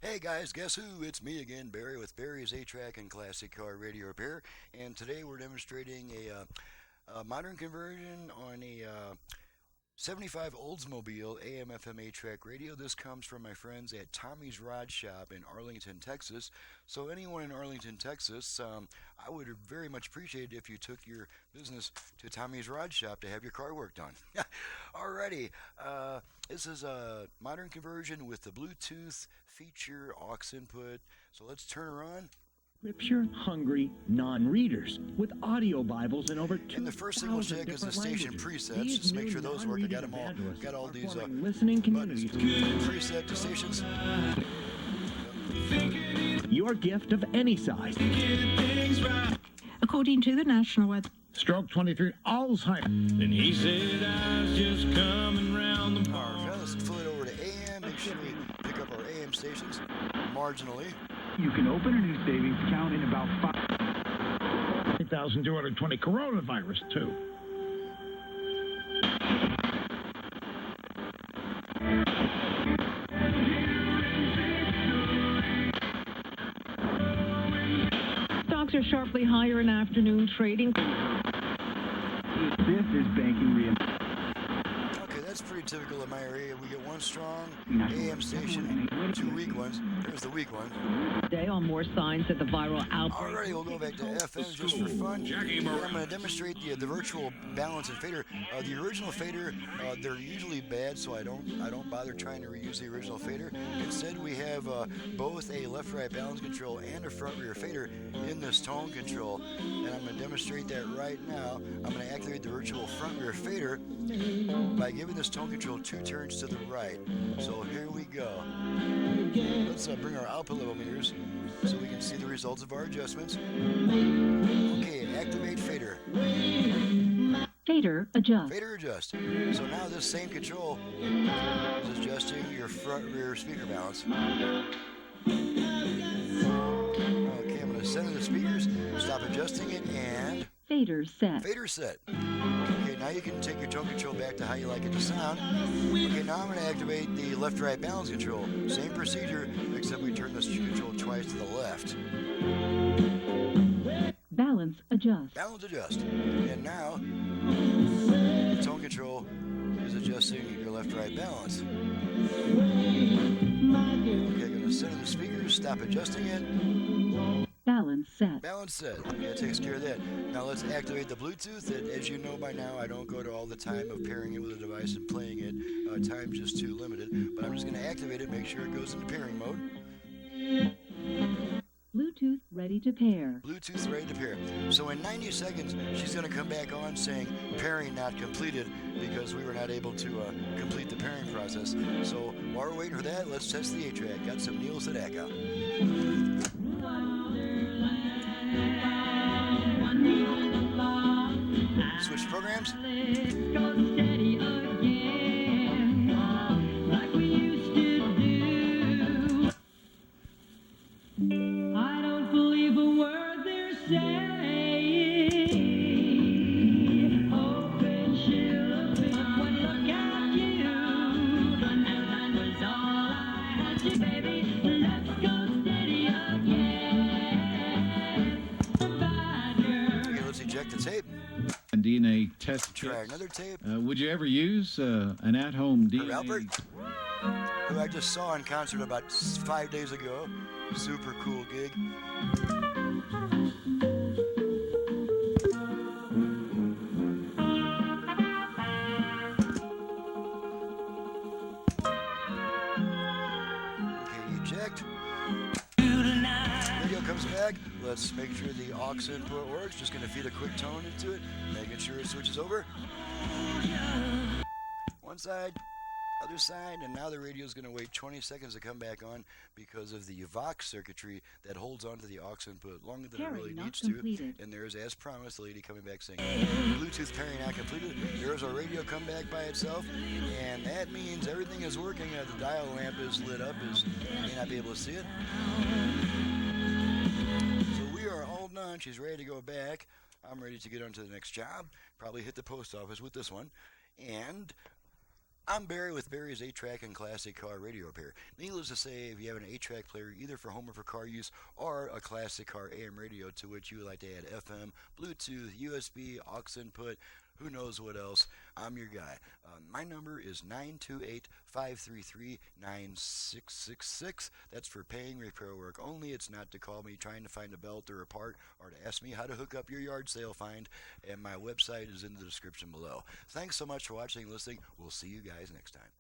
Hey guys, guess who? It's me again, Barry, with Barry's A-Track and Classic Car Radio Repair. And today we're demonstrating a modern conversion on a 75 Oldsmobile AM-FM-8 track radio. This comes from my friends at Tommy's Rod Shop in Arlington, Texas. So anyone in Arlington, Texas, I would very much appreciate it if you took your business to Tommy's Rod Shop to have your car work done. Alrighty, this is a modern conversion with the Bluetooth feature aux input. So let's turn her on. Scripture-hungry non-readers with audio Bibles in over 2,000 And the first thing we'll check is the station presets. Just make sure those work. I got them all. Got all these listening communities. Preset to stations. Your gift of any size. According to the National Weather. Stroke 23, Alzheimer's. And he said, I was just coming round the park. Now let's flip it over to AM. Make sure we pick up our AM stations marginally. You can open a new savings account in about 5,220 coronavirus, too. Stocks are sharply higher in afternoon trading. This is banking reinvestment. Okay, that's pretty typical in my area. We get one strong AM station, two weak ones. There's the weak one. Today on more signs of the viral outbreak. Alrighty, we'll go back to FM just for fun. And I'm going to demonstrate the virtual balance and fader. The original fader, they're usually bad, so I don't bother trying to reuse the original fader. Instead, we have both a left-right balance control and a front-rear fader in this tone control, and I'm going to demonstrate that right now. I'm going to activate the virtual front-rear fader by giving this tone control 2 turns to the right. So here we go. Let's bring our output level meters so we can see the results of our adjustments. Okay, activate fader. Fader adjust. Fader adjust. So now this same control is adjusting your front-rear speaker balance. Okay, I'm going to center the speakers, stop adjusting it, and... Fader set. Fader set. Okay, now you can take your tone control back to how you like it to sound. Okay, now I'm going to activate the left-right balance control. Same procedure, except we turn this control twice to the left. Balance adjust. Balance adjust. And now, the tone control is adjusting your left-right balance. Okay, I'm going to center the speakers, stop adjusting it. Balance set. Balance set. Okay, that takes care of that. Now let's activate the Bluetooth. As you know by now, I don't go to all the time of pairing it with a device and playing it. Time's just too limited. But I'm just going to activate it, make sure it goes into pairing mode. Bluetooth ready to pair. Bluetooth ready to pair. So in 90 seconds, she's going to come back on saying pairing not completed because we were not able to complete the pairing process. So while we're waiting for that, let's test the A-Track. Got some Neil Sedaka. Switch programs. I don't believe a word they're saying. Open, she'll open when look at you. And that was all I had to, baby. Let's go steady again. Bad girl. Okay, let's eject the tape. DNA test Try kits. another tape. Would you ever use an at-home Herb DNA? Albert, who I just saw in concert about 5 days ago. Super cool gig. Okay, eject. Radio comes back. Let's make sure the aux input works. Just going to feed a quick tone into it, making sure it switches over. One side, other side, and now the radio is going to wait 20 seconds to come back on because of the Vox circuitry that holds onto the aux input longer than it really needs to. And there's, as promised, the lady coming back saying, Bluetooth pairing not completed. There's our radio come back by itself, and that means everything is working. The dial lamp is lit up, you may not be able to see it. So we are all done. She's ready to go back. I'm ready to get on to the next job. Probably hit the post office with this one. And I'm Barry with Barry's 8-Track and Classic Car Radio Repair. Needless to say, if you have an 8-track player either for home or for car use, or a classic car AM radio to which you would like to add FM, Bluetooth, USB, aux input, who knows what else, I'm your guy. My number is 928-533-9666. That's for paying repair work only. It's not to call me trying to find a belt or a part or to ask me how to hook up your yard sale find. And my website is in the description below. Thanks so much for watching and listening. We'll see you guys next time.